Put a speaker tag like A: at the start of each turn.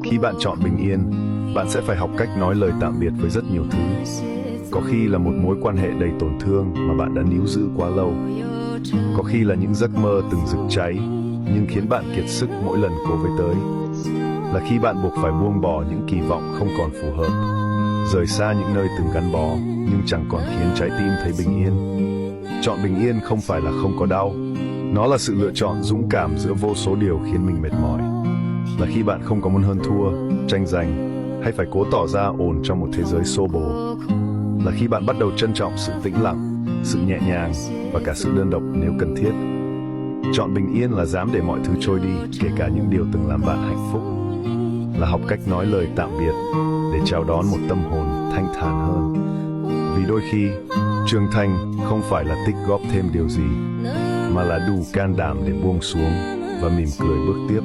A: Khi bạn chọn bình yên, bạn sẽ phải học cách nói lời tạm biệt với rất nhiều thứ. Có khi là một mối quan hệ đầy tổn thương mà bạn đã níu giữ quá lâu. Có khi là những giấc mơ từng rực cháy, nhưng khiến bạn kiệt sức mỗi lần cô với tới. Là khi bạn buộc phải buông bỏ những kỳ vọng không còn phù hợp, rời xa những nơi từng gắn bó, nhưng chẳng còn khiến trái tim thấy bình yên. Chọn bình yên không phải là không có đau, nó là sự lựa chọn dũng cảm giữa vô số điều khiến mình mệt mỏi. Là khi bạn không có muốn hơn thua, tranh giành, hay phải cố tỏ ra ổn trong một thế giới xô bồ. Là khi bạn bắt đầu trân trọng sự tĩnh lặng, sự nhẹ nhàng và cả sự đơn độc nếu cần thiết. Chọn bình yên là dám để mọi thứ trôi đi, kể cả những điều từng làm bạn hạnh phúc. Là học cách nói lời tạm biệt để chào đón một tâm hồn thanh thản hơn. Vì đôi khi, trưởng thành không phải là tích góp thêm điều gì, mà là đủ can đảm để buông xuống và mỉm cười bước tiếp.